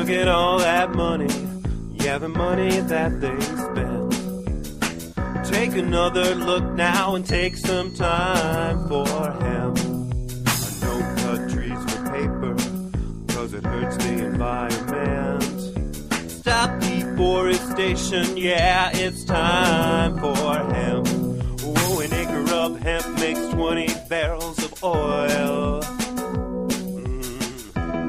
look at all that money, yeah, the money that they spend. Take another look now and take some time for hemp. I know cut trees for paper, cause it hurts the environment. Stop deforestation, yeah, it's time for hemp. Oh, an acre of hemp makes 20 barrels of oil.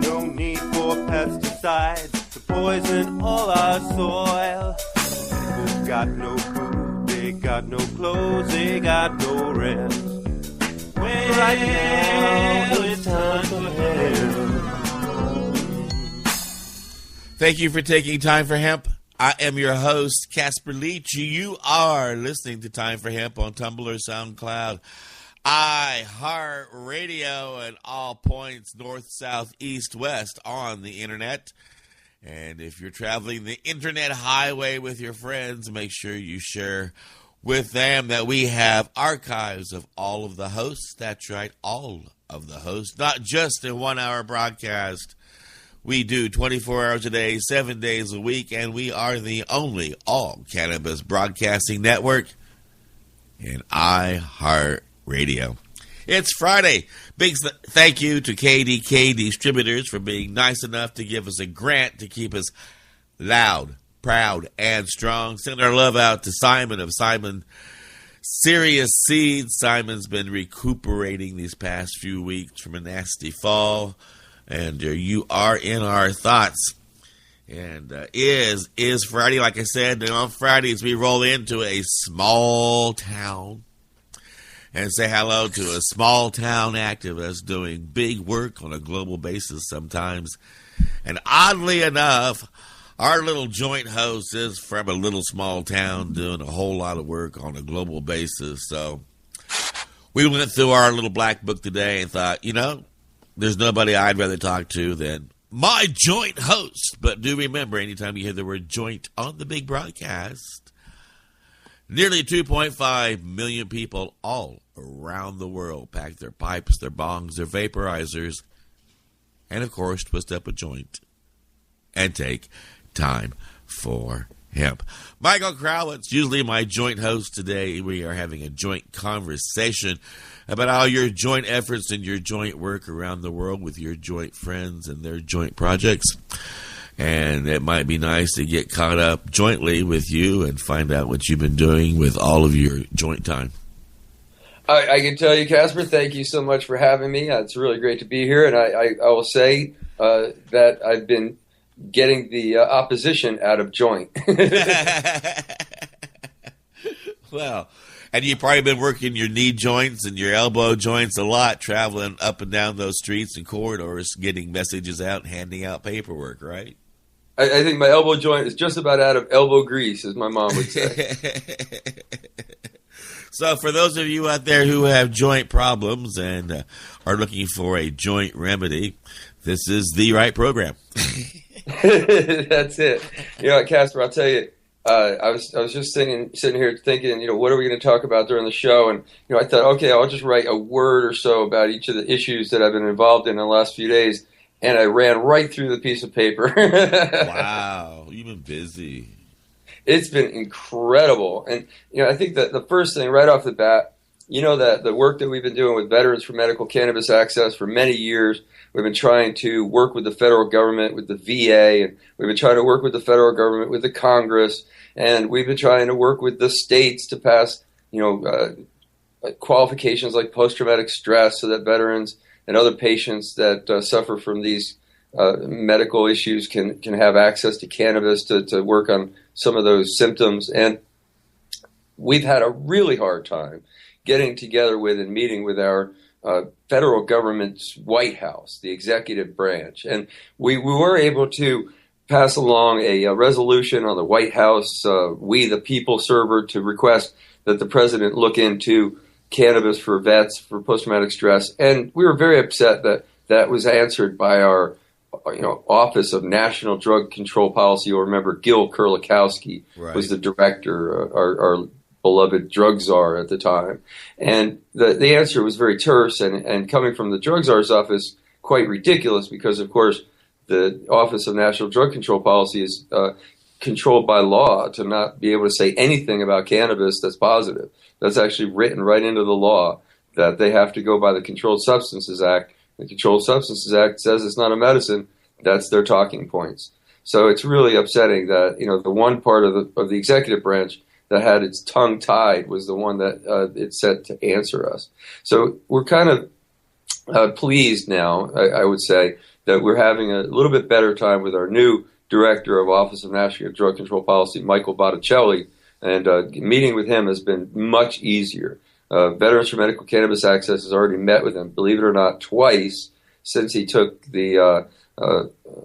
No need for pesticides to poison all our soil. People got no food, they got no clothes, they got no rent. Well, right now it's time for hemp. Thank you for taking time for hemp. I am your host, Casper Leitch. You are listening to Time for Hemp on Tumblr, SoundCloud, iHeartRadio, and all points north, south, east, west on the internet. And if you're traveling the internet highway with your friends, make sure you share with them that we have archives of all of the hosts. That's right, all of the hosts, not just a 1-hour broadcast. We do 24 hours a day, 7 days a week, and we are the only all-cannabis broadcasting network in iHeartRadio. It's Friday. Big thank you to KDK Distributors for being nice enough to give us a grant to keep us loud, proud, and strong. Send our love out to Simon of Simon Serious Seeds. Simon's been recuperating these past few weeks from a nasty fall. And you are in our thoughts. And is Friday, like I said, and on Fridays we roll into a small town and say hello to a small town activist doing big work on a global basis sometimes. And oddly enough, our little joint host is from a little small town doing a whole lot of work on a global basis. So we went through our little black book today and thought, there's nobody I'd rather talk to than my joint host. But do remember, anytime you hear the word joint on the big broadcast, nearly 2.5 million people all around the world pack their pipes, their bongs, their vaporizers, and, of course, twist up a joint and take time for hemp. Michael Krawitz, usually my joint host. Today. We are having a joint conversation about all your joint efforts and your joint work around the world with your joint friends and their joint projects. And it might be nice to get caught up jointly with you and find out what you've been doing with all of your joint time. I can tell you, Casper, thank you so much for having me. It's really great to be here. And I will say that I've been getting the opposition out of joint. Well, and you've probably been working your knee joints and your elbow joints a lot, traveling up and down those streets and corridors, getting messages out and handing out paperwork, right? I think my elbow joint is just about out of elbow grease, as my mom would say. So for those of you out there who have joint problems and are looking for a joint remedy, this is the right program. That's it. Casper, I'll tell you, I was just sitting here thinking, what are we going to talk about during the show? And, I thought, okay, I'll just write a word or so about each of the issues that I've been involved in the last few days. And I ran right through the piece of paper. Wow. You've been busy. It's been incredible. And, I think that the first thing right off the bat, that the work that we've been doing with Veterans for Medical Cannabis Access for many years, we've been trying to work with the federal government, with the VA, and we've been trying to work with the federal government, with the Congress, and we've been trying to work with the states to pass, qualifications like post-traumatic stress so that veterans and other patients that suffer from these medical issues can have access to cannabis to work on some of those symptoms. And we've had a really hard time getting together with and meeting with our federal government's White House, the executive branch. And we were able to pass along a resolution on the White House, We the People server, to request that the president look into cannabis for vets for post-traumatic stress. And we were very upset that was answered by our Office of National Drug Control Policy. You'll remember Gil Kurlikowski was the director, our beloved drug czar at the time. And the answer was very terse and coming from the drug czar's office, quite ridiculous because, of course, the Office of National Drug Control Policy is controlled by law to not be able to say anything about cannabis that's positive. That's actually written right into the law that they have to go by the Controlled Substances Act. The Controlled Substances Act says it's not a medicine. That's their talking points. So it's really upsetting that, the one part of the executive branch that had its tongue tied was the one that it set to answer us. So we're kind of pleased now, I would say, that we're having a little bit better time with our new Director of Office of National Drug Control Policy, Michael Botticelli, and meeting with him has been much easier. Veterans for Medical Cannabis Access has already met with him, believe it or not, twice since he took the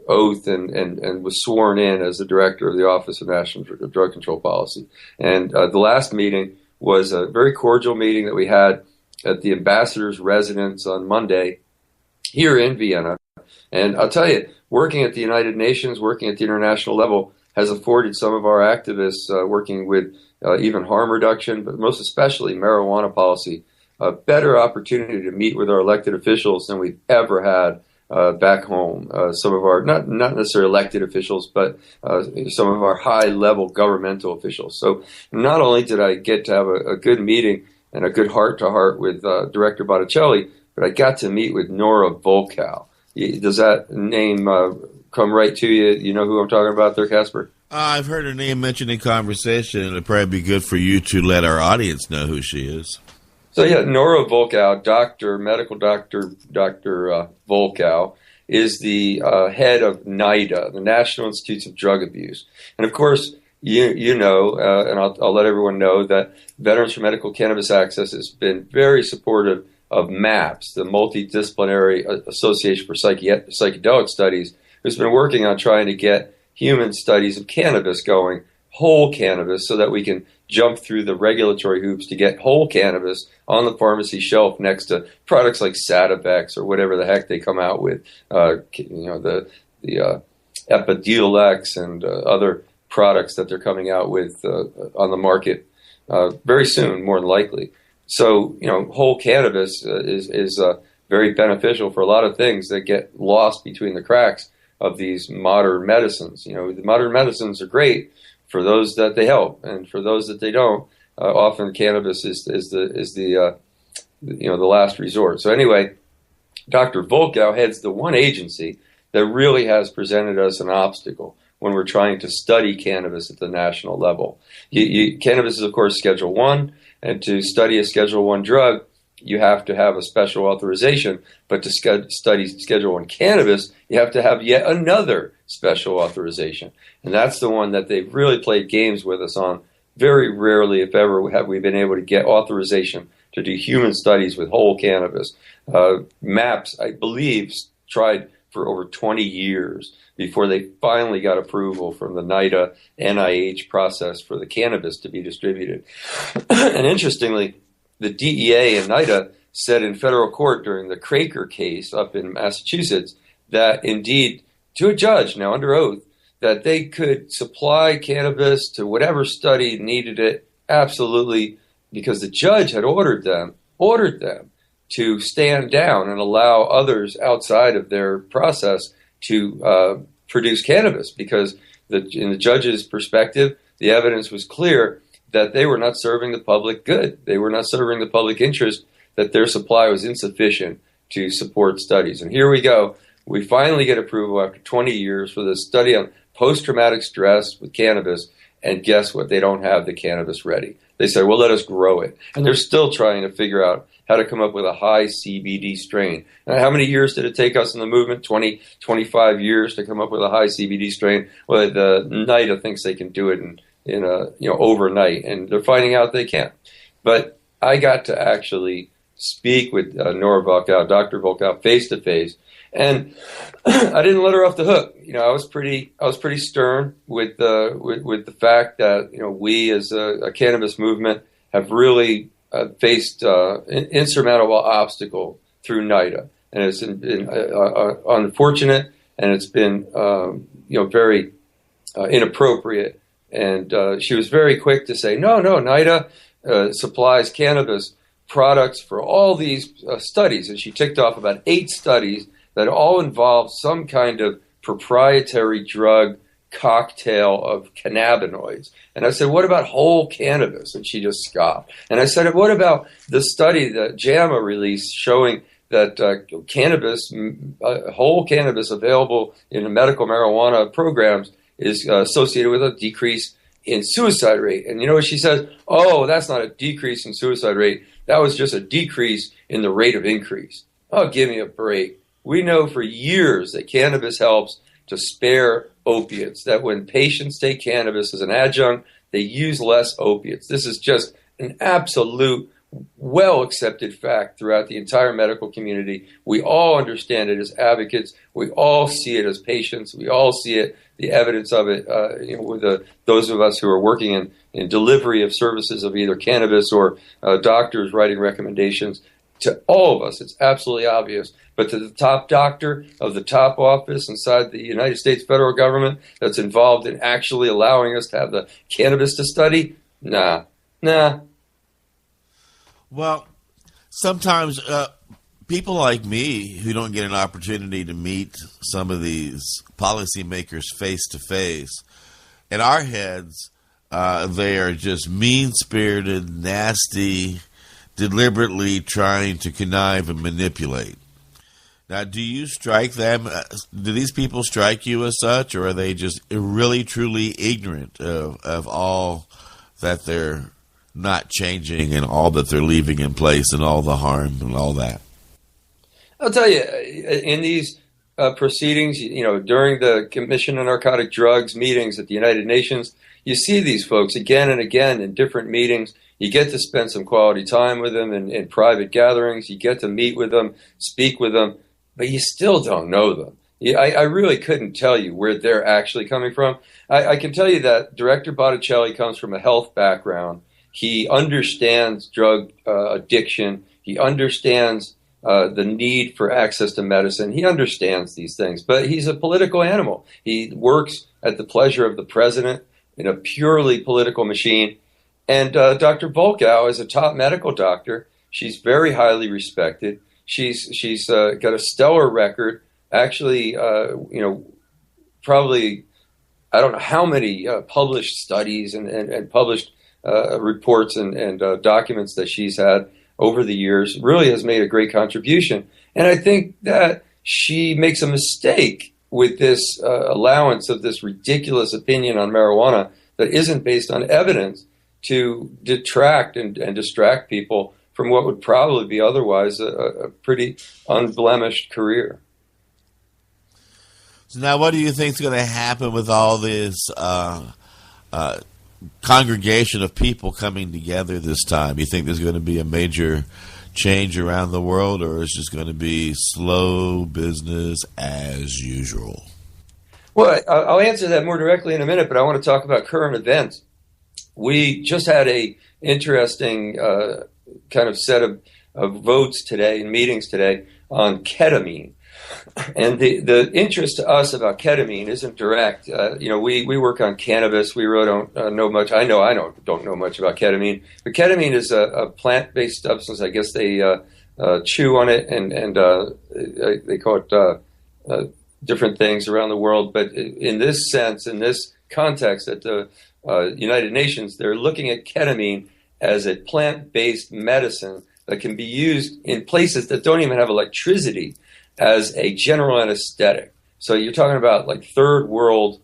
oath and was sworn in as the Director of the Office of National Drug Control Policy. And the last meeting was a very cordial meeting that we had at the ambassador's residence on Monday here in Vienna. And I'll tell you, working at the United Nations, working at the international level, has afforded some of our activists working with even harm reduction, but most especially marijuana policy, a better opportunity to meet with our elected officials than we've ever had back home. Some of our, not necessarily elected officials, but some of our high-level governmental officials. So not only did I get to have a good meeting and a good heart-to-heart with Director Botticelli, but I got to meet with Nora Volkow. Does that name come right to you? You know who I'm talking about there, Casper? I've heard her name mentioned in conversation, and it'd probably be good for you to let our audience know who she is. So yeah, Nora Volkow, medical doctor Volkow, is the head of NIDA, the National Institutes of Drug Abuse. And of course, you know, and I'll let everyone know that Veterans for Medical Cannabis Access has been very supportive of MAPS, the Multidisciplinary Association for Psychedelic Studies, who's been working on trying to get human studies of cannabis going, whole cannabis, so that we can jump through the regulatory hoops to get whole cannabis on the pharmacy shelf next to products like Sativex or whatever the heck they come out with, the Epidiolex and other products that they're coming out with on the market very soon, more than likely. So, whole cannabis is very beneficial for a lot of things that get lost between the cracks of these modern medicines. The modern medicines are great for those that they help, and for those that they don't, often cannabis is the last resort. So anyway, Dr. Volkow heads the one agency that really has presented us an obstacle when we're trying to study cannabis at the national level. Cannabis is, of course, Schedule 1, and to study a Schedule 1 drug, you have to have a special authorization, but to study Schedule 1 cannabis, you have to have yet another special authorization. And that's the one that they've really played games with us on. Very rarely, if ever, have we been able to get authorization to do human studies with whole cannabis. MAPS, I believe, tried for over 20 years before they finally got approval from the NIDA NIH process for the cannabis to be distributed. And interestingly, the DEA and NIDA said in federal court during the Craker case up in Massachusetts that indeed, to a judge now under oath, that they could supply cannabis to whatever study needed it absolutely, because the judge had ordered them to stand down and allow others outside of their process to produce cannabis, because in the judge's perspective, the evidence was clear that they were not serving the public good. They were not serving the public interest, that their supply was insufficient to support studies. And here we go. We finally get approval after 20 years for the study on post-traumatic stress with cannabis, and guess what? They don't have the cannabis ready. They said, well, let us grow it. And they're still trying to figure out how to come up with a high CBD strain. And how many years did it take us in the movement? 20, 25 years to come up with a high CBD strain? Well, the NIDA thinks they can do it in overnight, and they're finding out they can't. But I got to actually speak with Nora Volkow, Dr. Volkow, face to face, and I didn't let her off the hook. I was pretty stern with the fact that we as a cannabis movement have really faced insurmountable obstacle through NIDA, and it's been unfortunate, and it's been very inappropriate. And she was very quick to say, no, NIDA supplies cannabis products for all these studies. And she ticked off about 8 studies that all involve some kind of proprietary drug cocktail of cannabinoids. And I said, what about whole cannabis? And she just scoffed. And I said, what about the study that JAMA released showing that cannabis, whole cannabis available in the medical marijuana programs is associated with a decrease in suicide rate? And you know what she says? Oh, that's not a decrease in suicide rate. That was just a decrease in the rate of increase. Oh, give me a break. We know for years that cannabis helps to spare opiates, that when patients take cannabis as an adjunct, they use less opiates. This is just an absolute well-accepted fact throughout the entire medical community. We all understand it as advocates. We all see it as patients. We all see it, the evidence of it, with those of us who are working in delivery of services of either cannabis or doctors writing recommendations. To all of us, it's absolutely obvious. But to the top doctor of the top office inside the United States federal government that's involved in actually allowing us to have the cannabis to study, nah. Well, sometimes people like me who don't get an opportunity to meet some of these policymakers face to face, in our heads, they are just mean-spirited, nasty, deliberately trying to connive and manipulate. Now, do you strike them? Do these people strike you as such, or are they just really, truly ignorant of all that they're not changing and all that they're leaving in place and all the harm and all that? I'll tell you, in these proceedings, during the Commission on Narcotic Drugs meetings at the United Nations, you see these folks again and again in different meetings. You get to spend some quality time with them in private gatherings. You get to meet with them, speak with them, but you still don't know them. I really couldn't tell you where they're actually coming from. I can tell you that Director Botticelli comes from a health background. He understands drug addiction. He understands the need for access to medicine. He understands these things, but he's a political animal. He works at the pleasure of the president in a purely political machine. And Dr. Volkow is a top medical doctor. She's very highly respected. She's got a stellar record. Actually, probably, I don't know how many published studies and published reports and documents that she's had over the years. Really has made a great contribution. And I think that she makes a mistake with this allowance of this ridiculous opinion on marijuana that isn't based on evidence to detract and distract people from what would probably be otherwise a pretty unblemished career. So now what do you think is going to happen with all this congregation of people coming together this time? You think there's going to be a major change around the world, or is it just going to be slow business as usual? Well, I'll answer that more directly in a minute, but I want to talk about current events. We just had a interesting kind of set of votes today and meetings today on ketamine. And the interest to us about ketamine isn't direct. We work on cannabis. We really don't know much. I don't know much about ketamine. But ketamine is a plant-based substance. I guess they chew on it and they call it different things around the world. But in this sense, in this context at the United Nations, they're looking at ketamine as a plant-based medicine that can be used in places that don't even have electricity as a general anesthetic. So you're talking about like third world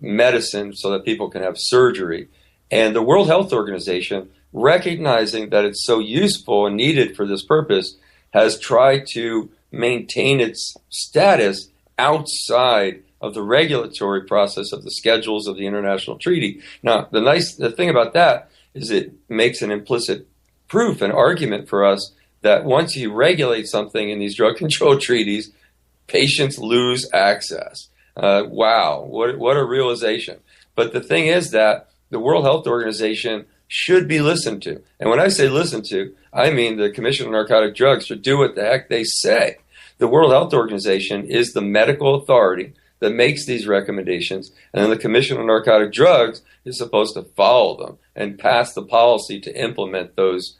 medicine so that people can have surgery. And the World Health Organization, recognizing that it's so useful and needed for this purpose, has tried to maintain its status outside of the regulatory process of the schedules of the international treaty. Now, the thing about that is it makes an implicit proof, an argument for us that once you regulate something in these drug control treaties, patients lose access. Wow, what a realization. But the thing is that the World Health Organization should be listened to. And when I say listen to, I mean the Commission on Narcotic Drugs should do what the heck they say. The World Health Organization is the medical authority that makes these recommendations, and then the Commission on Narcotic Drugs is supposed to follow them and pass the policy to implement those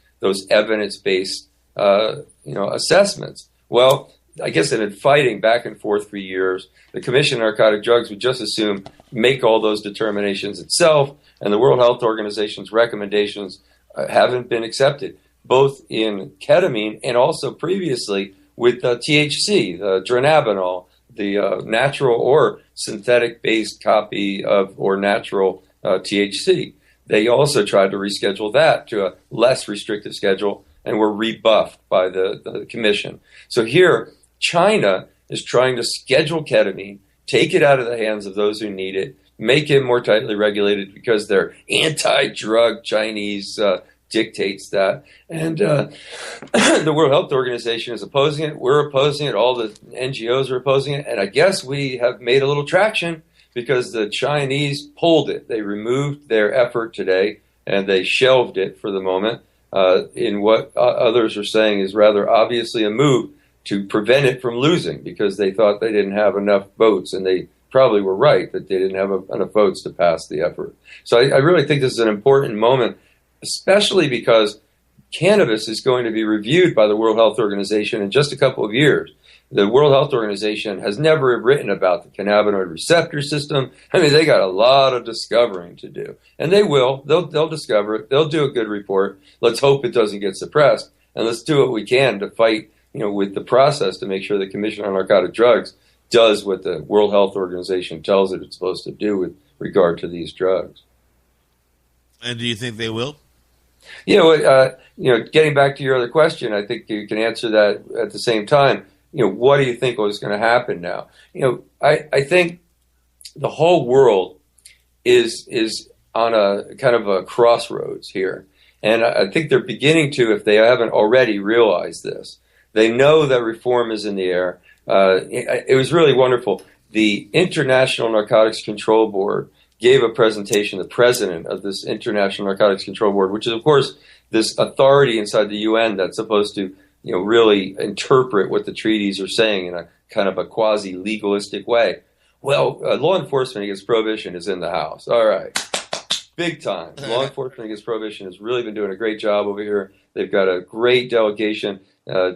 evidence-based assessments. Well, I guess they've been fighting back and forth for years. The Commission on Narcotic Drugs would just assume make all those determinations itself, and the World Health Organization's recommendations haven't been accepted, both in ketamine and also previously with THC, the dronabinol, the natural or synthetic-based copy of or natural THC. They also tried to reschedule that to a less restrictive schedule and were rebuffed by the Commission. So here, China is trying to schedule ketamine, take it out of the hands of those who need it, make it more tightly regulated because their anti-drug Chinese dictates that. And the World Health Organization is opposing it. We're opposing it. All the NGOs are opposing it. And I guess we have made a little traction because the Chinese pulled it. They removed their effort today and they shelved it for the moment in what others are saying is rather obviously a move to prevent it from losing because they thought they didn't have enough votes, and they probably were right that they didn't have enough votes to pass the effort. So I really think this is an important moment, especially because cannabis is going to be reviewed by the World Health Organization in just a couple of years. The World Health Organization has never written about the cannabinoid receptor system. I mean, they got a lot of discovering to do, and they will. They'll discover it. They'll do a good report. Let's hope it doesn't get suppressed, and let's do what we can to fight, with the process to make sure the Commission on Narcotic Drugs does what the World Health Organization tells it it's supposed to do with regard to these drugs. And do you think they will? Getting back to your other question, I think you can answer that at the same time. What do you think was going to happen now? I think the whole world is on a kind of a crossroads here. And I think they're beginning to, if they haven't already realized this. They know that reform is in the air. It was really wonderful. The International Narcotics Control Board gave a presentation, the president of this International Narcotics Control Board, which is, of course, this authority inside the UN that's supposed to really interpret what the treaties are saying in a kind of a quasi-legalistic way. Well, law enforcement against prohibition is in the house. All right. Big time. Law enforcement against prohibition has really been doing a great job over here. They've got a great delegation.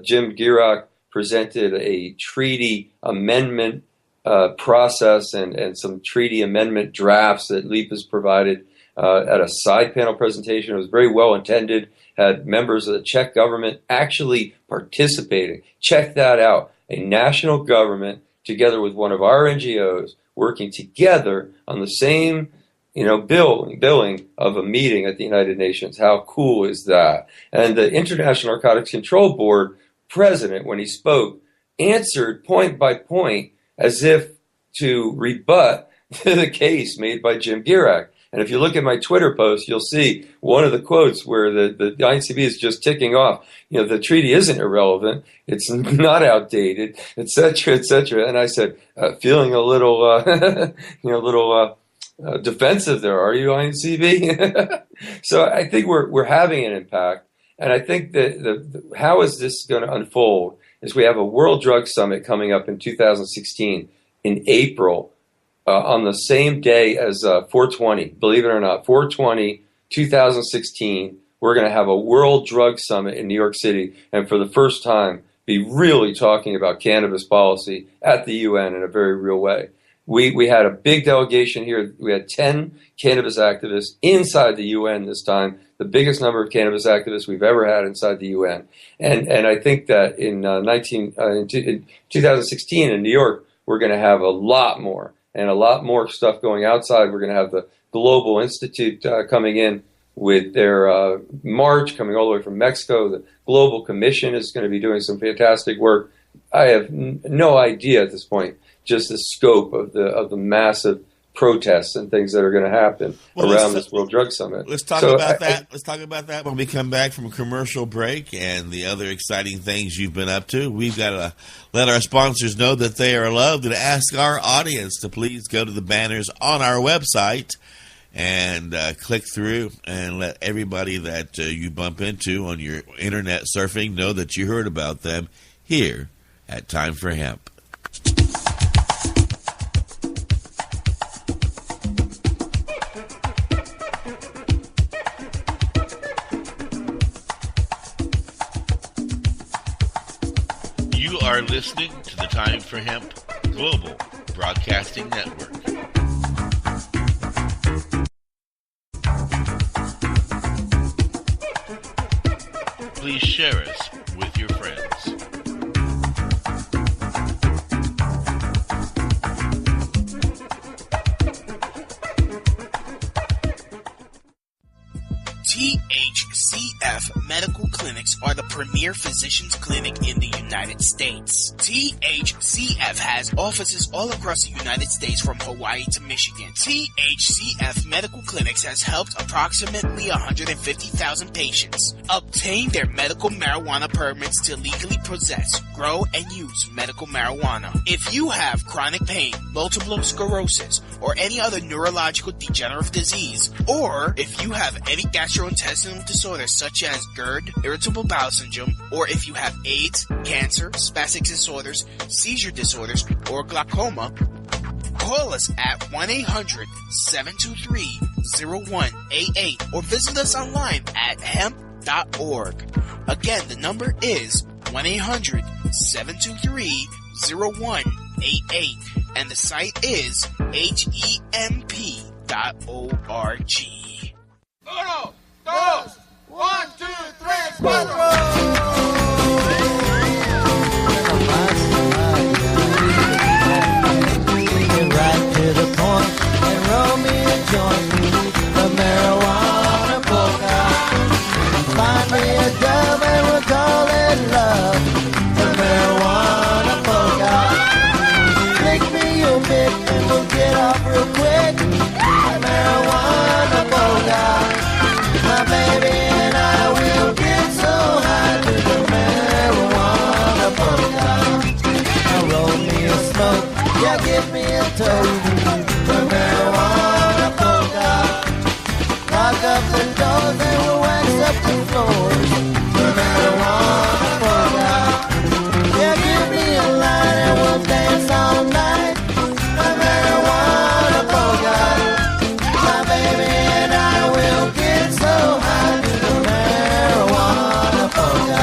Jim Gierak presented a treaty amendment process and some treaty amendment drafts that LEAP has provided at a side panel presentation. It was very well intended, had members of the Czech government actually participating. Check that out. A national government together with one of our NGOs working together on the same billing of a meeting at the United Nations. How cool is that? And the International Narcotics Control Board president, when he spoke, answered point by point as if to rebut the case made by Jim Gierak. And if you look at my Twitter post, you'll see one of the quotes where the INCB is just ticking off. The treaty isn't irrelevant. It's not outdated, et cetera, et cetera. And I said, feeling a little, defensive there, are you, INCB? So I think we're having an impact, and I think that how is this going to unfold is we have a World Drug Summit coming up in 2016 in April on the same day as 420. Believe it or not, 420 2016. We're going to have a World Drug Summit in New York City, and for the first time, be really talking about cannabis policy at the UN in a very real way. We had a big delegation here. We had 10 cannabis activists inside the UN this time, the biggest number of cannabis activists we've ever had inside the UN. And I think that in 2016 in New York, we're going to have a lot more stuff going outside. We're going to have the Global Institute coming in with their march coming all the way from Mexico. The Global Commission is going to be doing some fantastic work. I have no idea at this point just the scope of the massive protests and things that are going to happen around this World Drug Summit. Let's talk about that. Let's talk about that when we come back from a commercial break and the other exciting things you've been up to. We've got to let our sponsors know that they are loved and ask our audience to please go to the banners on our website and click through and let everybody that you bump into on your internet surfing know that you heard about them here at Time for Hemp. You are listening to the Time for Hemp Global Broadcasting Network. Please share us with your friends. THCF Medical Clinics are the premier physicians clinic in the United States. THCF has offices all across the United States from Hawaii to Michigan. THCF Medical Clinics has helped approximately 150,000 patients obtain their medical marijuana permits to legally possess, grow, and use medical marijuana. If you have chronic pain, multiple sclerosis, or any other neurological degenerative disease, or if you have any gastrointestinal disorders such as GERD, irritable bowel syndrome, or if you have AIDS, cancer, spastic disorders, seizure disorders, or glaucoma, call us at 1-800-723-0188 or visit us online at hemp.org. Again, the number is 1-800-723-0188 and the site is hemp.org. Uno, dos, 1, 2, 3, 4. Get right to the point and roll me a joint. The marijuana polka. Find me a dove and we'll call it love. The marijuana polka. Lick me your bit and we'll get off real quick. The marijuana polka. My baby and I will get so high to the marijuana polka. Now roll me a smoke, yeah, give me a toke. The marijuana polka. Lock up the doors and we'll wax up the floors. The marijuana polka. Yeah, give me a line and we'll dance all night. The marijuana polka. My baby and I will get so high to the marijuana polka.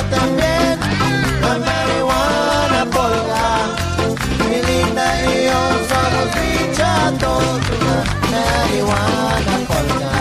También la marihuana polka. Mi linda y yo somos bichatos. La marihuana polka.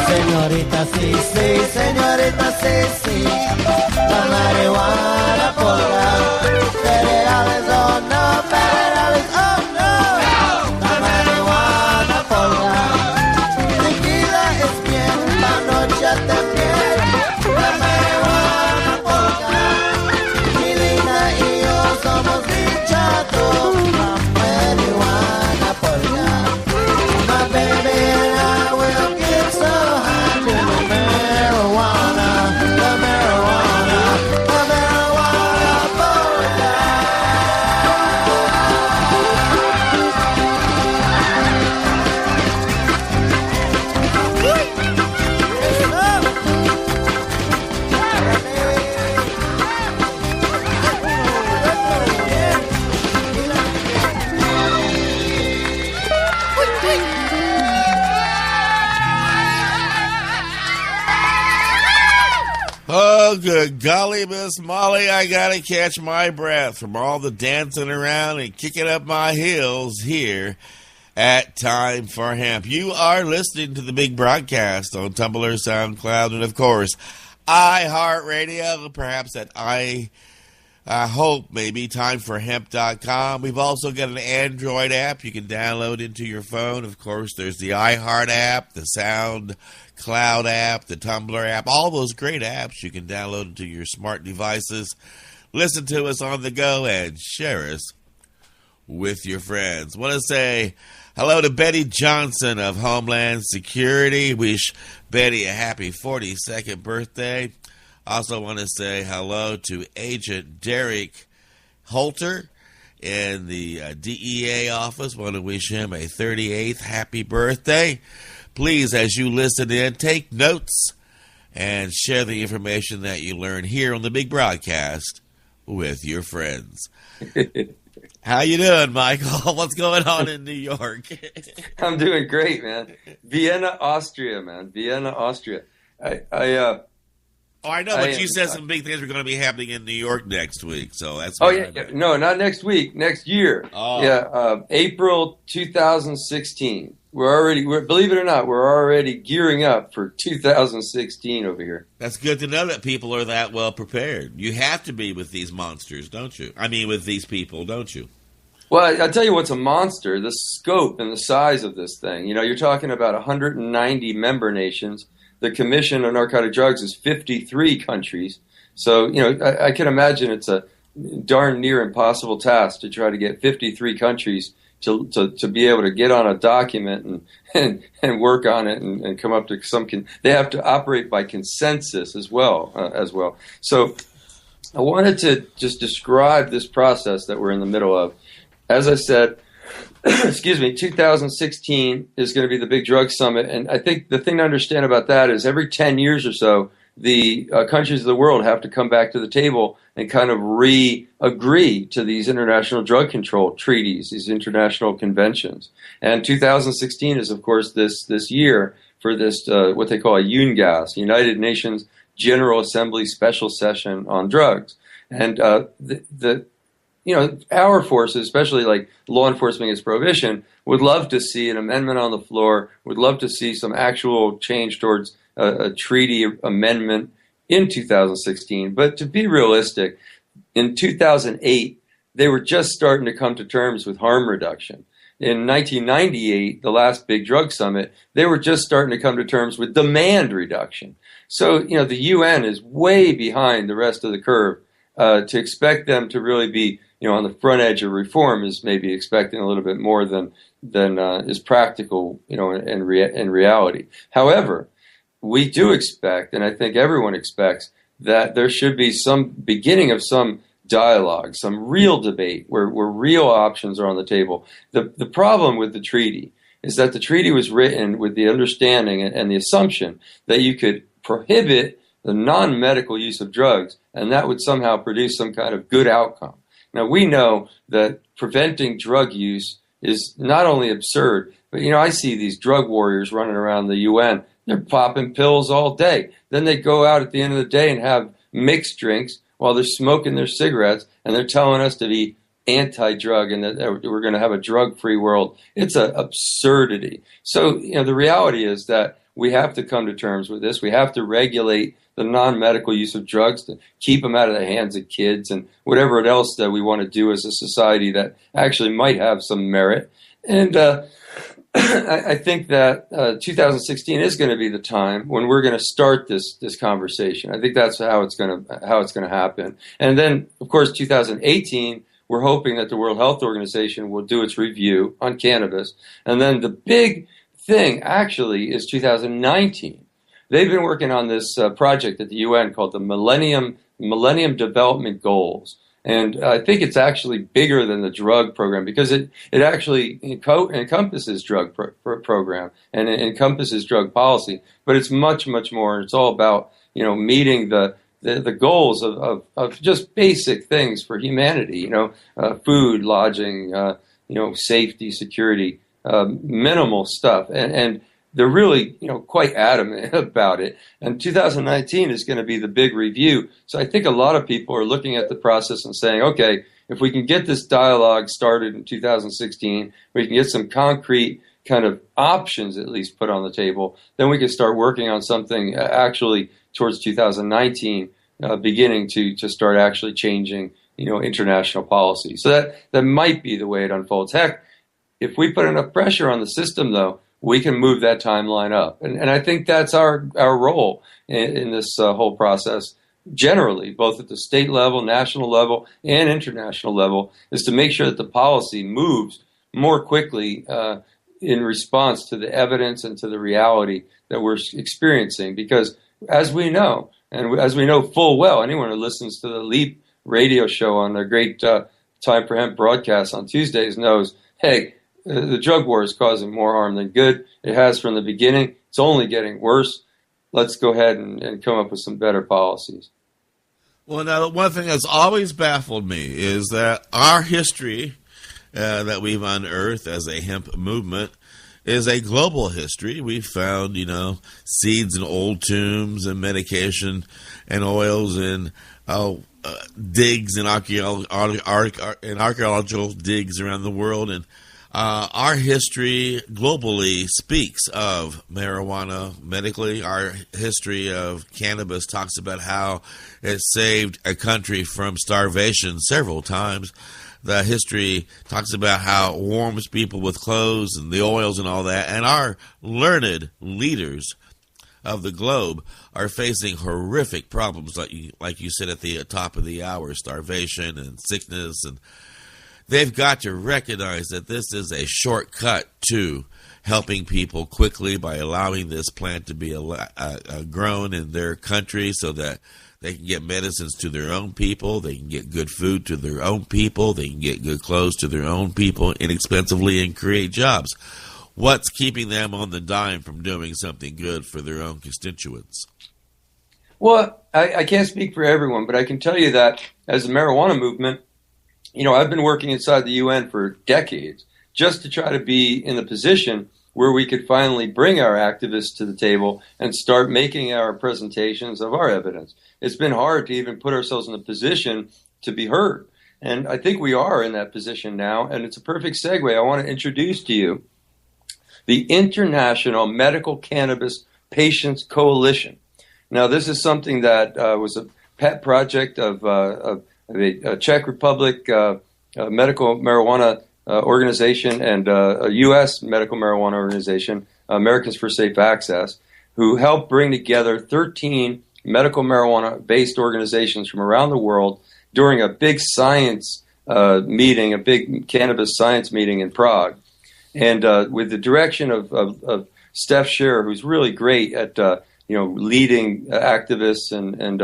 Señorita, sí, sí, señorita, sí, sí. La marihuana polka. Federales, oh no, federales, oh no. La marihuana polka. Tequila es bien, la noche también. La marihuana polka. Mi linda y yo somos bichatos. La marihuana polka. My baby and I will get so high to the marijuana, the marijuana, the marijuana. Oh, good golly, Miss Molly, I gotta catch my breath from all the dancing around and kicking up my heels here at Time for Hemp. You are listening to the big broadcast on Tumblr, SoundCloud, and of course, iHeartRadio, perhaps at I hope maybe timeforhemp.com. We've also got an Android app you can download into your phone. Of course, there's the iHeart app, the SoundCloud app, the Tumblr app, all those great apps you can download into your smart devices. Listen to us on the go and share us with your friends. I want to say hello to Betty Johnson of Homeland Security. Wish Betty a happy 42nd birthday. Also want to say hello to Agent Derek Holter in the DEA office. Want to wish him a 38th happy birthday. Please, as you listen in, take notes and share the information that you learn here on the big broadcast with your friends. How you doing, Michael? What's going on in New York? I'm doing great, man. Vienna, Austria, man. Vienna, Austria. I know, but you said some big things are going to be happening in New York next week, so that's. Yeah. No, not next week. Next year. Oh. Yeah, April 2016. Believe it or not, we're already gearing up for 2016 over here. That's good to know that people are that well prepared. You have to be with these monsters, don't you? I mean, with these people, don't you? Well, I'll tell you what's a monster, the scope and the size of this thing. You know, you're talking about 190 member nations. The Commission on Narcotic Drugs is 53 countries. So, you know, I can imagine it's a darn near impossible task to try to get 53 countries to be able to get on a document and work on it and come up to some. They have to operate by consensus as well. So I wanted to just describe this process that we're in the middle of. As I said, 2016 is going to be the big drug summit. And I think the thing to understand about that is every 10 years or so, the countries of the world have to come back to the table and kind of re-agree to these international drug control treaties, these international conventions. And 2016 is, of course, this year for this, what they call a UNGAS, United Nations General Assembly Special Session on Drugs. And our forces, especially like law enforcement against prohibition, would love to see an amendment on the floor, would love to see some actual change towards a treaty amendment in 2016. But to be realistic, in 2008, they were just starting to come to terms with harm reduction. In 1998, the last big drug summit, they were just starting to come to terms with demand reduction. So, you know, the UN is way behind the rest of the curve. To expect them to really be, you know, on the front edge of reform is maybe expecting a little bit more than is practical, you know, in reality. However, we do expect, and I think everyone expects, that there should be some beginning of some dialogue, some real debate where real options are on the table. The problem with the treaty is that the treaty was written with the understanding and the assumption that you could prohibit the non-medical use of drugs, and that would somehow produce some kind of good outcome. Now, we know that preventing drug use is not only absurd, but, you know, I see these drug warriors running around the UN. They're popping pills all day. Then they go out at the end of the day and have mixed drinks while they're smoking their cigarettes, and they're telling us to be anti-drug and that we're going to have a drug-free world. It's an absurdity. So, you know, the reality is that we have to come to terms with this. We have to regulate the non-medical use of drugs to keep them out of the hands of kids and whatever else that we want to do as a society that actually might have some merit. And I think that 2016 is going to be the time when we're going to start this conversation. I think that's how it's going to happen. And then, of course, 2018, we're hoping that the World Health Organization will do its review on cannabis. And then the big thing actually is 2019. They've been working on this project at the UN called the Millennium Development Goals. And I think it's actually bigger than the drug program because it actually encompasses drug program and it encompasses drug policy. But it's much, much more. It's all about, you know, meeting the goals of just basic things for humanity, you know, food, lodging, you know, safety, security, minimal stuff. And they're really, quite adamant about it. And 2019 is going to be the big review. So I think a lot of people are looking at the process and saying, okay, if we can get this dialogue started in 2016, we can get some concrete kind of options at least put on the table, then we can start working on something actually towards 2019, beginning to start actually changing, international policy. So that might be the way it unfolds. Heck, if we put enough pressure on the system, though, we can move that timeline up. And I think that's our role in this whole process generally, both at the state level, national level, and international level, is to make sure that the policy moves more quickly in response to the evidence and to the reality that we're experiencing. Because as we know, and as we know full well, anyone who listens to the LEAP radio show on their great Time for Hemp broadcast on Tuesdays knows, hey, the drug war is causing more harm than good. It has from the beginning. It's only getting worse. Let's go ahead and come up with some better policies. Well, now, one thing that's always baffled me is that our history that we've unearthed as a hemp movement is a global history. We found, seeds in old tombs and medication and oils and digs and archaeological digs around the world. And our history globally speaks of marijuana medically. Our history of cannabis talks about how it saved a country from starvation several times. The history talks about how it warms people with clothes and the oils and all that. And our learned leaders of the globe are facing horrific problems, like you said at the top of the hour, starvation and sickness, and they've got to recognize that this is a shortcut to helping people quickly by allowing this plant to be grown in their country so that they can get medicines to their own people, they can get good food to their own people, they can get good clothes to their own people inexpensively and create jobs. What's keeping them on the dime from doing something good for their own constituents? Well, I can't speak for everyone, but I can tell you that as a marijuana movement, I've been working inside the UN for decades just to try to be in the position where we could finally bring our activists to the table and start making our presentations of our evidence. It's been hard to even put ourselves in a position to be heard. And I think we are in that position now, and it's a perfect segue. I want to introduce to you the International Medical Cannabis Patients Coalition. Now, this is something that was a pet project of the Czech Republic medical marijuana organization and a U.S. medical marijuana organization, Americans for Safe Access, who helped bring together 13 medical marijuana-based organizations from around the world during a big science meeting, a big cannabis science meeting in Prague. And with the direction of Steph Scherer, who's really great at leading activists and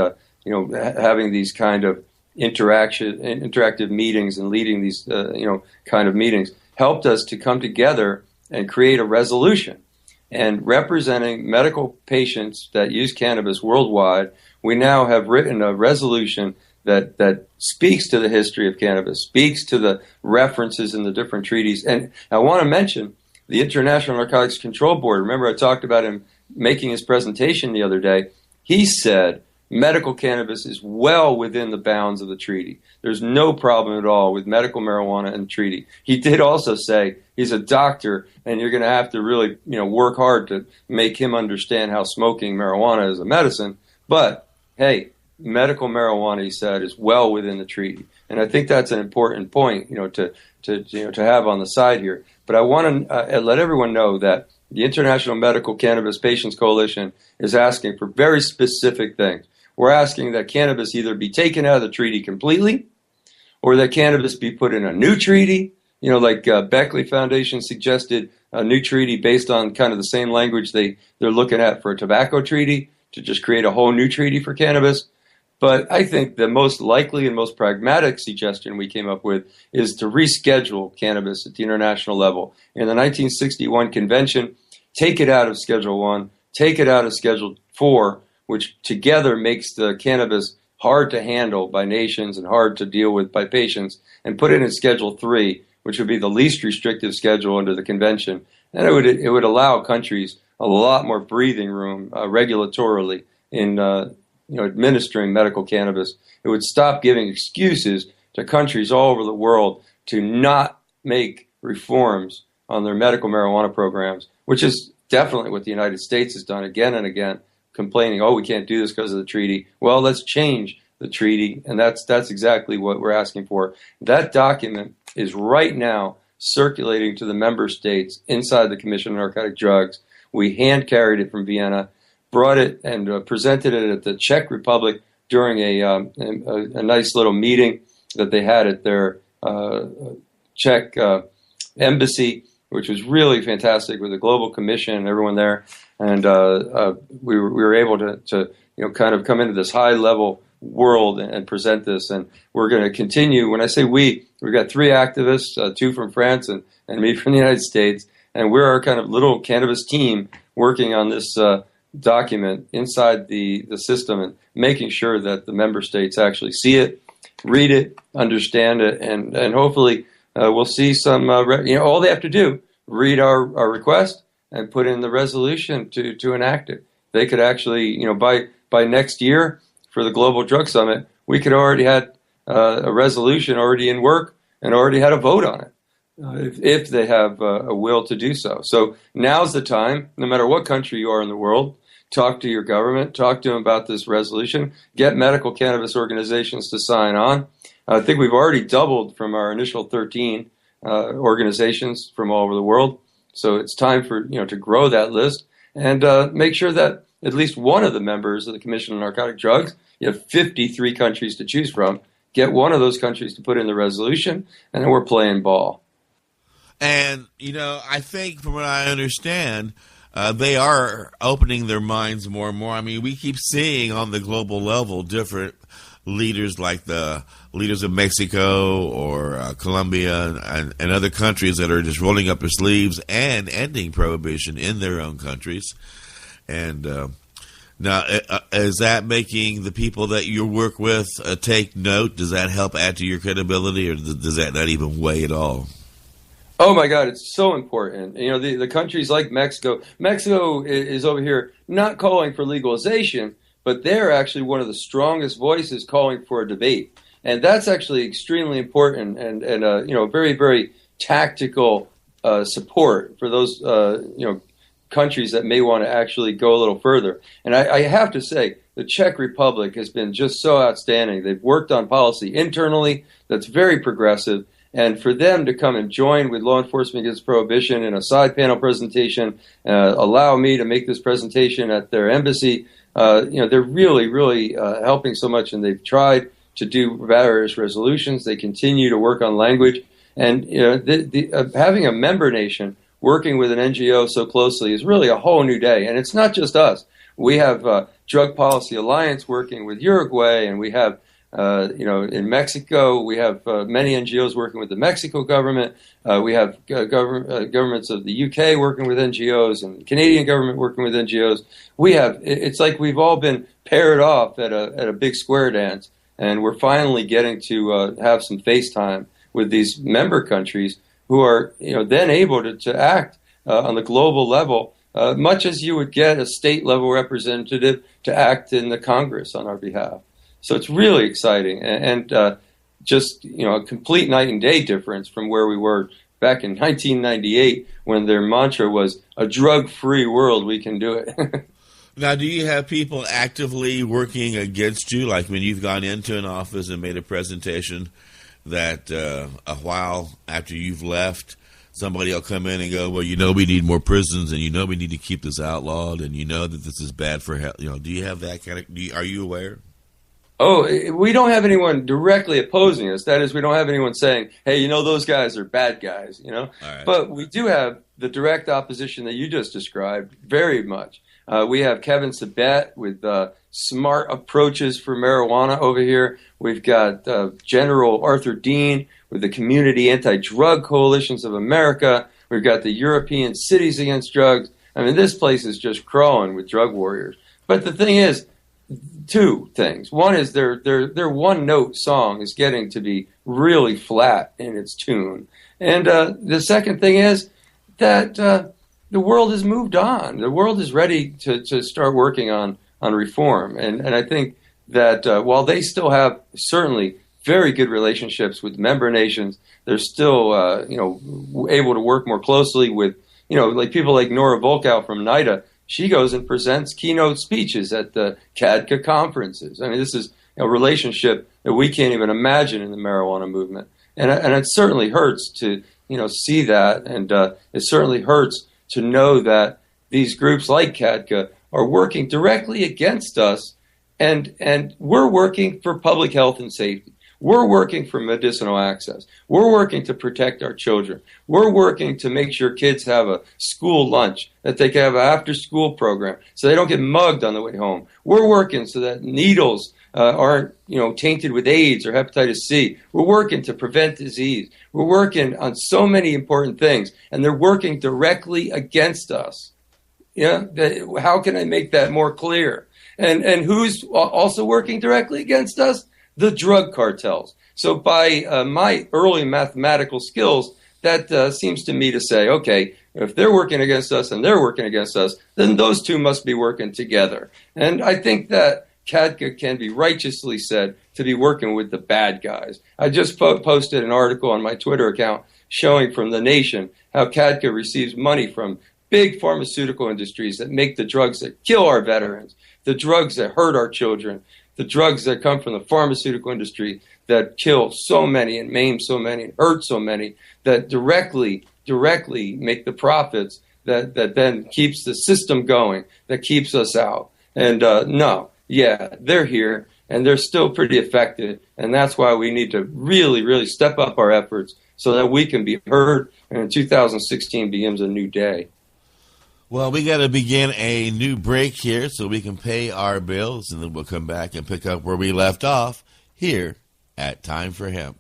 having these kind of interactive meetings and leading these kind of meetings, helped us to come together and create a resolution. And representing medical patients that use cannabis worldwide, we now have written a resolution that speaks to the history of cannabis, speaks to the references in the different treaties. And I want to mention the International Narcotics Control Board. Remember, I talked about him making his presentation the other day. He said medical cannabis is well within the bounds of the treaty. There's no problem at all with medical marijuana in the treaty. He did also say he's a doctor, and you're going to have to really, work hard to make him understand how smoking marijuana is a medicine. But hey, medical marijuana, he said, is well within the treaty, and I think that's an important point, to have on the side here. But I want to let everyone know that the International Medical Cannabis Patients Coalition is asking for very specific things. We're asking that cannabis either be taken out of the treaty completely, or that cannabis be put in a new treaty. Like Beckley Foundation suggested a new treaty based on kind of the same language they're looking at for a tobacco treaty, to just create a whole new treaty for cannabis. But I think the most likely and most pragmatic suggestion we came up with is to reschedule cannabis at the international level. In the 1961 convention, take it out of Schedule 1, take it out of Schedule 4, which together makes the cannabis hard to handle by nations and hard to deal with by patients, and put it in Schedule 3, which would be the least restrictive schedule under the convention. And it would allow countries a lot more breathing room regulatorily in administering medical cannabis. It would stop giving excuses to countries all over the world to not make reforms on their medical marijuana programs, which is definitely what the United States has done again and again, complaining, oh, we can't do this because of the treaty. Well, let's change the treaty, and that's exactly what we're asking for. That document is right now circulating to the member states inside the Commission on Narcotic Drugs. We hand-carried it from Vienna, brought it and presented it at the Czech Republic during a nice little meeting that they had at their Czech embassy, which was really fantastic with the Global Commission and everyone there. And we were able to kind of come into this high-level world and present this. And we're going to continue. When I say we've got 3 activists, 2 from France and me from the United States. And we're our kind of little cannabis team working on this document inside the system and making sure that the member states actually see it, read it, understand it, and hopefully we'll see some, all they have to do, read our request and put in the resolution to enact it. They could actually, by next year for the Global Drug Summit, we could already had a resolution already in work and already had a vote on it if they have a will to do so. So now's the time, no matter what country you are in the world, talk to your government, talk to them about this resolution, get medical cannabis organizations to sign on. I think we've already doubled from our initial 13 organizations from all over the world. So it's time for to grow that list and make sure that at least one of the members of the Commission on Narcotic Drugs, you have 53 countries to choose from, get one of those countries to put in the resolution, and then we're playing ball. And, I think from what I understand, they are opening their minds more and more. I mean, we keep seeing on the global level different leaders like the leaders of Mexico or Colombia and other countries that are just rolling up their sleeves and ending prohibition in their own countries. And now, is that making the people that you work with take note? Does that help add to your credibility, or does that not even weigh at all? Oh my God, it's so important. The countries like Mexico. Mexico is over here not calling for legalization, but they're actually one of the strongest voices calling for a debate. And that's actually extremely important and very, very tactical support for those, countries that may want to actually go a little further. And I have to say, the Czech Republic has been just so outstanding. They've worked on policy internally that's very progressive. And for them to come and join with Law Enforcement Against Prohibition in a side panel presentation, allow me to make this presentation at their embassy, they're really, really helping so much. And they've tried to do various resolutions. They continue to work on language. And having a member nation working with an NGO so closely is really a whole new day. And it's not just us. We have Drug Policy Alliance working with Uruguay, and we have in Mexico, we have many NGOs working with the Mexico government. We have governments of the UK working with NGOs and Canadian government working with NGOs. It's like we've all been paired off at a big square dance, and we're finally getting to have some face time with these member countries who are then able to act on the global level, much as you would get a state level representative to act in the Congress on our behalf. So it's really exciting and just a complete night and day difference from where we were back in 1998 when their mantra was a drug-free world, we can do it. Now, do you have people actively working against you, like when you've gone into an office and made a presentation that a while after you've left, somebody will come in and go, well, we need more prisons and we need to keep this outlawed and that this is bad for health. Do you have that kind of, are you aware? Oh, we don't have anyone directly opposing us. That is, we don't have anyone saying, hey, those guys are bad guys, All right. But we do have the direct opposition that you just described very much. We have Kevin Sabet with smart approaches for marijuana over here. We've got General Arthur Dean with the Community Anti-Drug Coalitions of America. We've got the European Cities Against Drugs. I mean, this place is just crawling with drug warriors. But the thing is, 2 things. One is their one-note song is getting to be really flat in its tune. And the second thing is that the world has moved on. The world is ready to start working on reform. And I think that while they still have certainly very good relationships with member nations, they're still able to work more closely with like people like Nora Volkow from NIDA. She goes and presents keynote speeches at the CADCA conferences. I mean, this is a relationship that we can't even imagine in the marijuana movement. And it certainly hurts to see that, and it certainly hurts to know that these groups like CADCA are working directly against us, and we're working for public health and safety. We're working for medicinal access. We're working to protect our children. We're working to make sure kids have a school lunch, that they can have an after-school program so they don't get mugged on the way home. We're working so that needles aren't tainted with AIDS or hepatitis C. We're working to prevent disease. We're working on so many important things, and they're working directly against us. How can I make that more clear? And who's also working directly against us? The drug cartels. So by my early mathematical skills, that seems to me to say, okay, if they're working against us and they're working against us, then those two must be working together. And I think that CADCA can be righteously said to be working with the bad guys. I just posted an article on my Twitter account showing from The Nation how CADCA receives money from big pharmaceutical industries that make the drugs that kill our veterans, the drugs that hurt our children, the drugs that come from the pharmaceutical industry that kill so many and maim so many and hurt so many, that directly make the profits that then keeps the system going, that keeps us out. And they're here and they're still pretty effective. And that's why we need to really, really step up our efforts so that we can be heard, and in 2016 begins a new day. Well, we got to begin a new break here so we can pay our bills, and then we'll come back and pick up where we left off here at Time for Hemp.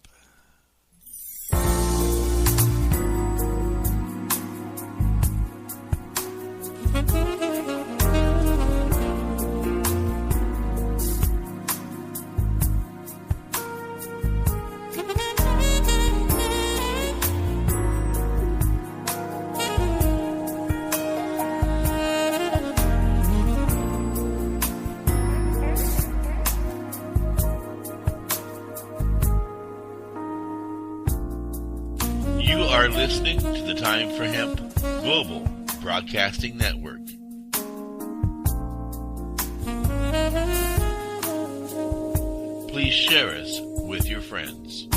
Listening to the Time for Hemp Global Broadcasting Network. Please share us with your friends.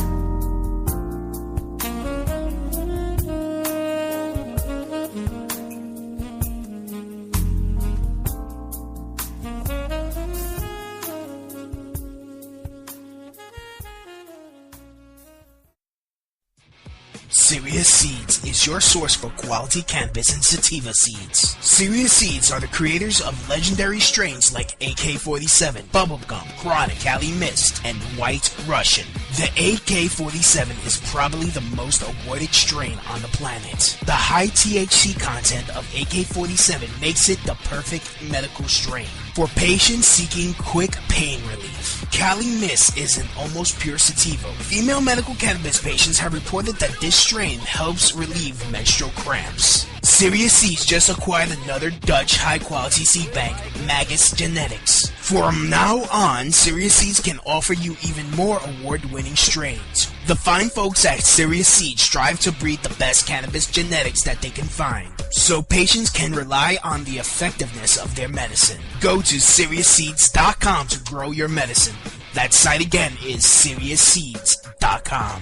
Serious Seeds is your source for quality cannabis and sativa seeds. Serious Seeds are the creators of legendary strains like AK-47, Bubblegum, Chronic, Cali Mist, and White Russian. The AK-47 is probably the most awarded strain on the planet. The high THC content of AK-47 makes it the perfect medical strain for patients seeking quick pain relief. Cali Mist is an almost pure sativa. Female medical cannabis patients have reported that this strain helps relieve menstrual cramps. Serious Seeds just acquired another Dutch high-quality seed bank, Magus Genetics. From now on, Serious Seeds can offer you even more award-winning strains. The fine folks at Serious Seeds strive to breed the best cannabis genetics that they can find, so patients can rely on the effectiveness of their medicine. Go to SeriousSeeds.com to grow your medicine. That site again is SeriousSeeds.com.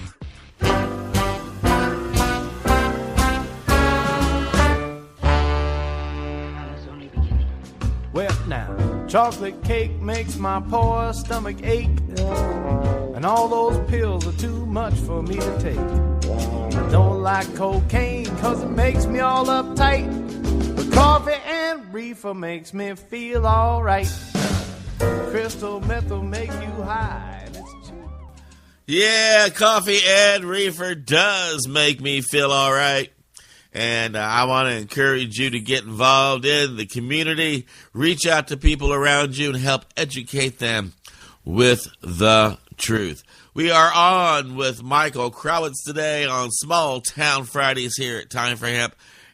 Well, now, chocolate cake makes my poor stomach ache, and all those pills are too much for me to take. I don't like cocaine 'cause it makes me all uptight, but coffee and reefer makes me feel alright. Crystal meth will make you high, and it's cheap. Yeah, coffee and reefer does make me feel all right. And I want to encourage you to get involved in the community. Reach out to people around you and help educate them with the truth. We are on with Michael Krawitz today on Small Town Fridays here at Time for Hemp.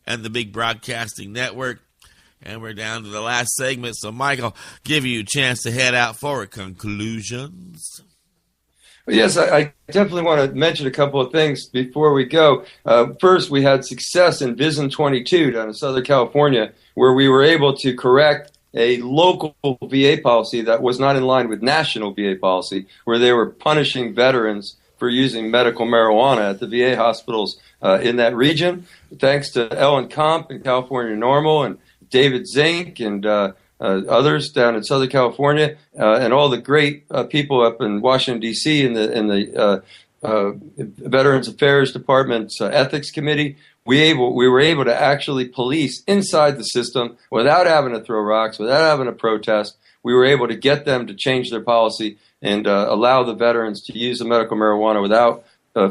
and the big broadcasting network. And we're down to the last segment. So, Michael, give you a chance to head out for conclusions. Yes, I definitely want to mention a couple of things before we go. First, we had success in Vision 22 down in Southern California, where we were able to correct a local VA policy that was not in line with national VA policy, where they were punishing veterans for using medical marijuana at the VA hospitals in that region. Thanks to Ellen Comp and California Normal and David Zink and others down in Southern California, and all the great people up in Washington, D.C. in the Veterans Affairs Department's Ethics Committee, we were able to actually police inside the system without having to throw rocks, without having to protest. We were able to get them to change their policy and allow the veterans to use the medical marijuana without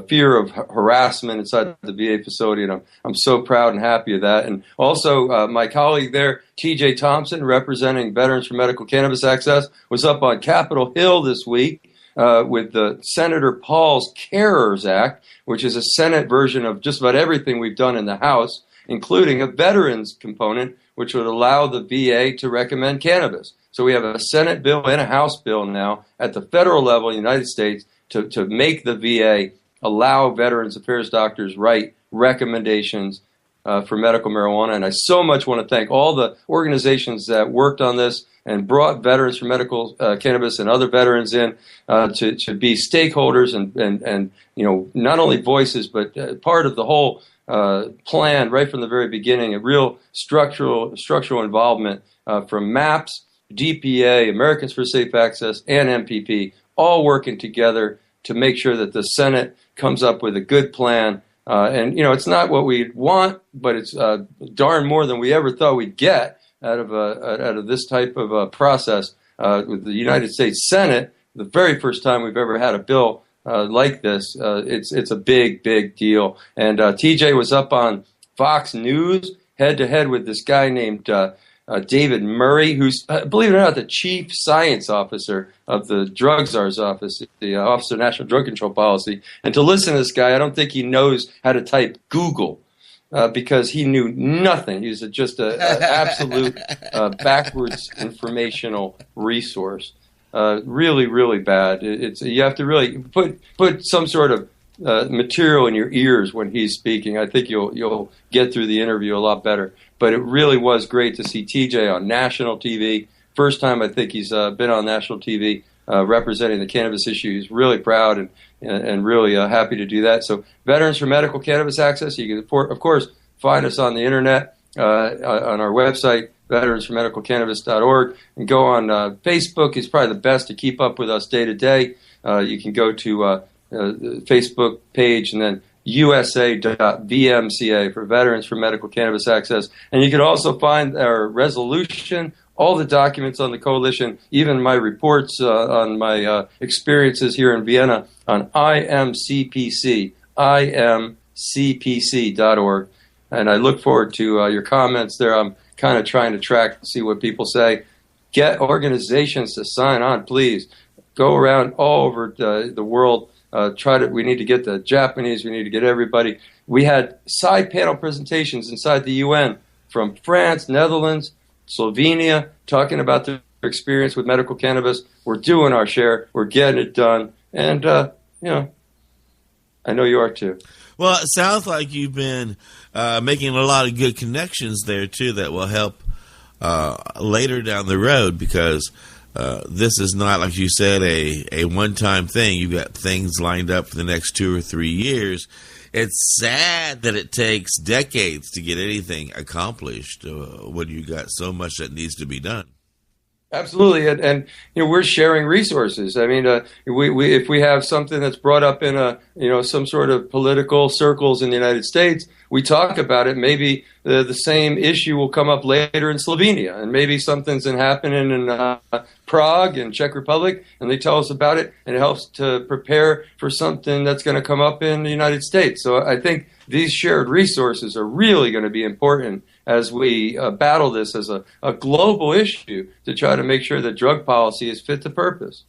fear of harassment inside the VA facility, and I'm so proud and happy of that. And also, my colleague there, T.J. Thompson, representing Veterans for Medical Cannabis Access, was up on Capitol Hill this week with the Senator Paul's CARES Act, which is a Senate version of just about everything we've done in the House, including a veterans component, which would allow the VA to recommend cannabis. So we have a Senate bill and a House bill now at the federal level in the United States to make the VA allow Veterans Affairs doctors write recommendations for medical marijuana. And I so much want to thank all the organizations that worked on this and brought Veterans for Medical Cannabis and other veterans in to be stakeholders and not only voices, but part of the whole plan right from the very beginning, a real structural involvement from MAPS, DPA, Americans for Safe Access, and MPP, all working together to make sure that the Senate comes up with a good plan. And it's not what we want, but it's darn more than we ever thought we'd get out of this type of process with the United States Senate. The very first time we've ever had a bill like this. It's a big, big deal. And TJ was up on Fox News head-to-head with this guy named David Murray, who's, believe it or not, the chief science officer of the Drug Czar's office, the Office of National Drug Control Policy. And to listen to this guy, I don't think he knows how to type Google because he knew nothing. He was just an absolute backwards informational resource. Really, really bad. You have to really put some sort of material in your ears when he's speaking. I think you'll get through the interview a lot better. But it really was great to see TJ on national TV. First time I think he's been on national TV representing the cannabis issue. He's really proud and really happy to do that. So Veterans for Medical Cannabis Access, you can, of course, find us on the internet, on our website, veteransformedicalcannabis.org, and go on Facebook. It's probably the best to keep up with us day to day. You can go to the Facebook page and then USA.VMCA for Veterans for Medical Cannabis Access. And you can also find our resolution, all the documents on the coalition, even my reports on my experiences here in Vienna on imcpc.org. And I look forward to your comments there. I'm kind of trying to track to see what people say. Get organizations to sign on, please. Go around all over the world. We need to get the Japanese, we need to get everybody. We had side panel presentations inside the UN from France, Netherlands, Slovenia, talking about their experience with medical cannabis. We're doing our share. We're getting it done. And, I know you are too. Well, it sounds like you've been making a lot of good connections there, too, that will help later down the road because this is not, like you said, a one-time thing. You've got things lined up for the next 2 or 3 years. It's sad that it takes decades to get anything accomplished when you got so much that needs to be done. Absolutely, and we're sharing resources. I mean, we if we have something that's brought up in some sort of political circles in the United States, we talk about it. Maybe the same issue will come up later in Slovenia, and maybe something's happening in Prague and Czech Republic, and they tell us about it, and it helps to prepare for something that's going to come up in the United States. So I think these shared resources are really going to be important as we battle this as a global issue to try to make sure that drug policy is fit to purpose.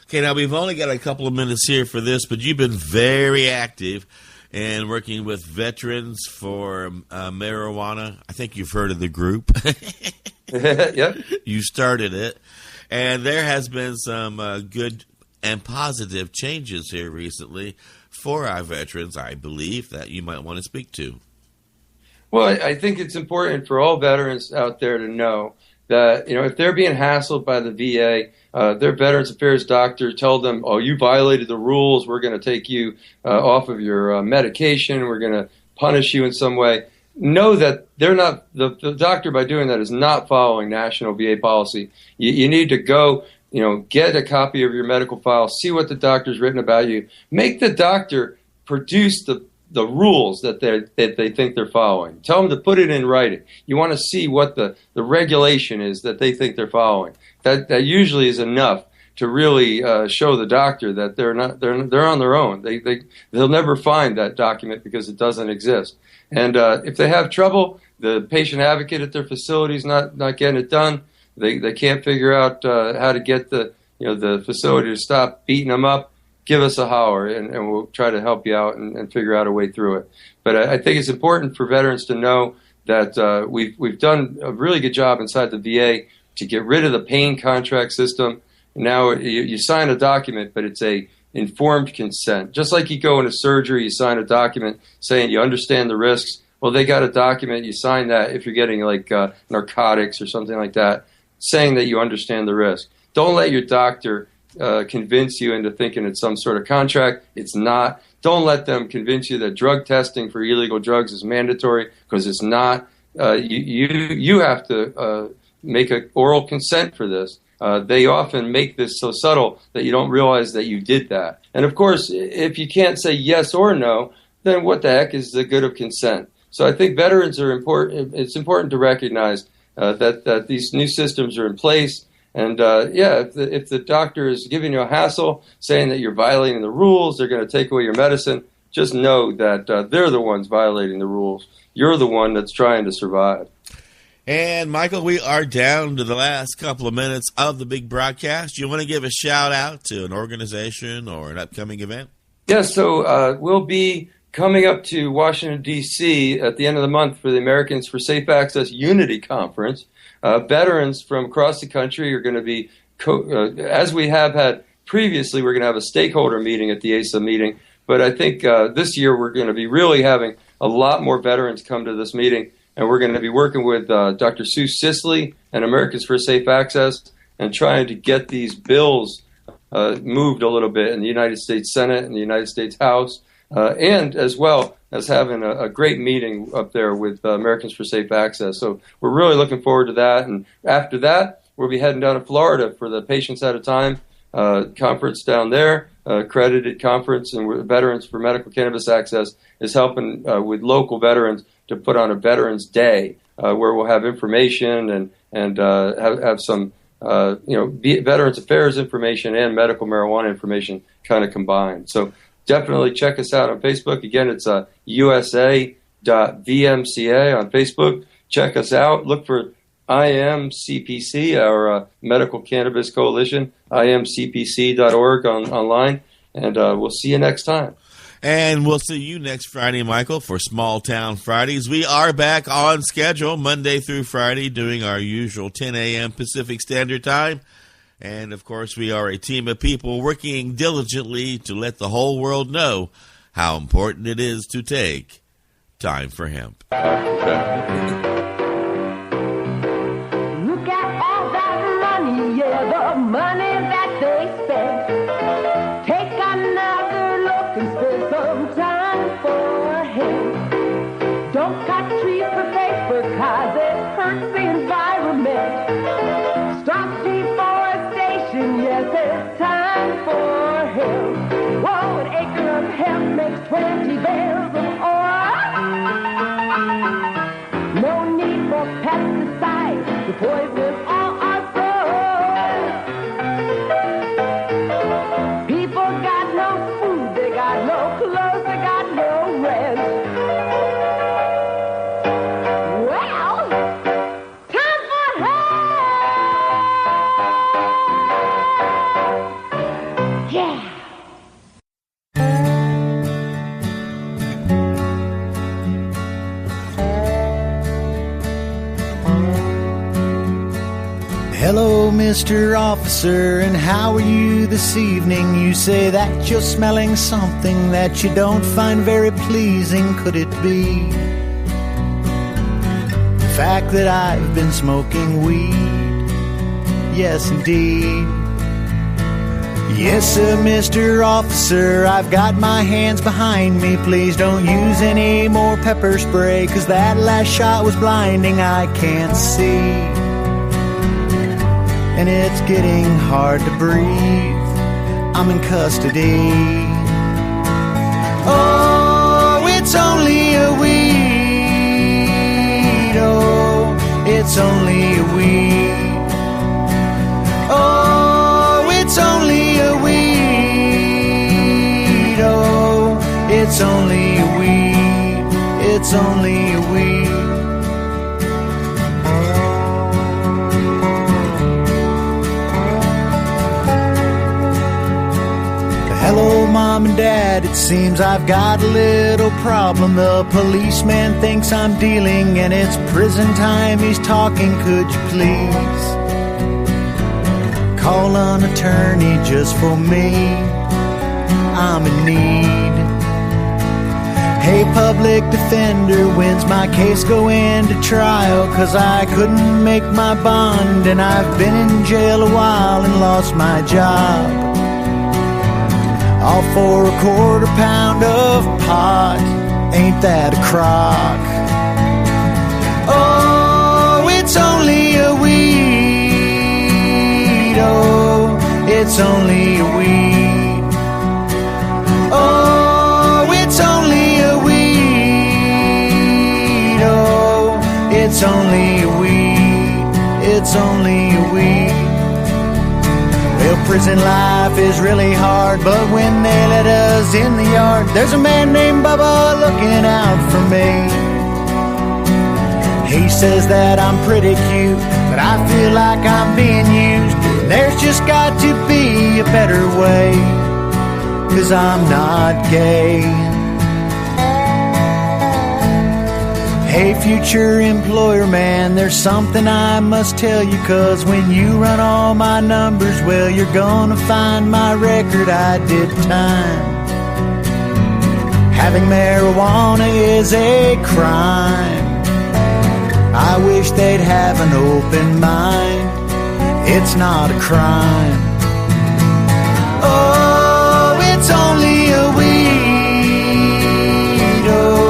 Okay, now we've only got a couple of minutes here for this, but you've been very active and working with veterans for marijuana. I think you've heard of the group. Yep. You started it. And there has been some good and positive changes here recently for our veterans, I believe, that you might want to speak to. Well, I think it's important for all veterans out there to know that, if they're being hassled by the VA, their Veterans Affairs doctor told them, oh, you violated the rules, we're going to take you off of your medication, we're going to punish you in some way. Know that they're not, the doctor by doing that is not following national VA policy. You need to go, get a copy of your medical file, see what the doctor's written about you, make the doctor produce the rules that they think they're following. Tell them to put it in writing. You want to see what the regulation is that they think they're following. That usually is enough to really show the doctor that they're on their own. They'll never find that document because it doesn't exist. And if they have trouble, the patient advocate at their facility is not getting it done. They can't figure out how to get the facility to stop beating them up. Give us a holler, and we'll try to help you out and figure out a way through it. But I think it's important for veterans to know that we've done a really good job inside the VA to get rid of the pain contract system. Now you sign a document, but it's a informed consent. Just like you go into surgery, you sign a document saying you understand the risks. Well, they got a document, you sign that if you're getting like narcotics or something like that, saying that you understand the risk. Don't let your doctor convince you into thinking it's some sort of contract. It's not. Don't let them convince you that drug testing for illegal drugs is mandatory, because it's not. You have to make an oral consent for this. They often make this so subtle that you don't realize that you did that. And of course, if you can't say yes or no, then what the heck is the good of consent? So I think veterans are important. It's important to recognize that these new systems are in place. And if the doctor is giving you a hassle, saying that you're violating the rules, they're going to take away your medicine, just know that they're the ones violating the rules. You're the one that's trying to survive. And, Michael, we are down to the last couple of minutes of the big broadcast. Do you want to give a shout-out to an organization or an upcoming event? Yeah, so we'll be coming up to Washington, D.C. at the end of the month for the Americans for Safe Access Unity Conference. Veterans from across the country are going to be, as we have had previously, we're going to have a stakeholder meeting at the ASA meeting. But I think this year we're going to be really having a lot more veterans come to this meeting. And we're going to be working with Dr. Sue Sisley and Americans for Safe Access and trying to get these bills moved a little bit in the United States Senate and the United States House, and as well as having a great meeting up there with Americans for Safe Access. So we're really looking forward to that. And after that, we'll be heading down to Florida for the Patients at a Time conference down there, accredited conference, and Veterans for Medical Cannabis Access is helping with local veterans to put on a Veterans Day where we'll have information and have some Veterans Affairs information and medical marijuana information kind of combined. So definitely check us out on Facebook. Again, it's USA.VMCA on Facebook. Check us out. Look for IMCPC, our Medical Cannabis Coalition, imcpc.org online, and we'll see you next time. And we'll see you next Friday, Michael, for Small Town Fridays. We are back on schedule Monday through Friday doing our usual 10 a.m. Pacific Standard Time. And, of course, we are a team of people working diligently to let the whole world know how important it is to take time for hemp. Look at all that money, yeah, the money that they spent. Take another look and spend some time for him. Don't cut trees for paper, 'cause it hurts the environment. Stop deforestation, yes, it's time for him. Whoa, an acre of hemp makes 20 bales of oil. No Mr. Officer, and how are you this evening? You say that you're smelling something that you don't find very pleasing. Could it be the fact that I've been smoking weed? Yes, indeed. Yes, sir, Mr. Officer, I've got my hands behind me. Please don't use any more pepper spray, 'cause that last shot was blinding. I can't see, and it's getting hard to breathe. I'm in custody. Oh, it's only a weed. Oh, it's only a weed. Oh, it's only a weed. Oh, it's only a weed. It's only a weed. Hello, Mom and Dad, it seems I've got a little problem. The policeman thinks I'm dealing, and it's prison time he's talking. Could you please call an attorney just for me? I'm in need. Hey, public defender, when's my case going to trial? 'Cause I couldn't make my bond, and I've been in jail a while and lost my job. All for a quarter pound of pot. Ain't that a crock? Oh, it's only a weed. Oh, it's only a weed. Oh, it's only a weed. Oh, it's only a weed. It's only a weed. Well, prison life is really hard, but when they let us in the yard, there's a man named Bubba looking out for me. He says that I'm pretty cute, but I feel like I'm being used. There's just got to be a better way, 'cause I'm not gay. Hey, future employer man, there's something I must tell you, 'cause when you run all my numbers, well, you're gonna find my record. I did time. Having marijuana is a crime. I wish they'd have an open mind. It's not a crime. Oh, it's only a weed. Oh,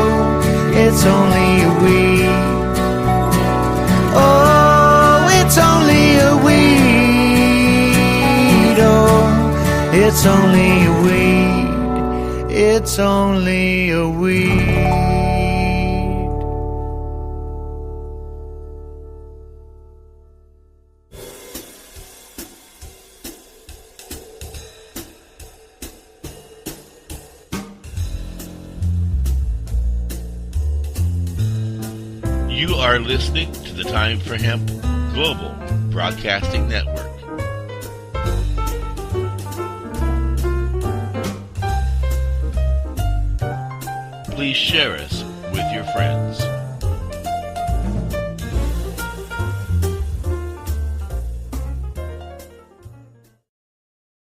it's only a weed. Oh, it's only a weed. Oh, it's only a weed. It's only a weed. You are listening to the Time for Hemp Global Broadcasting Network. Please share us with your friends.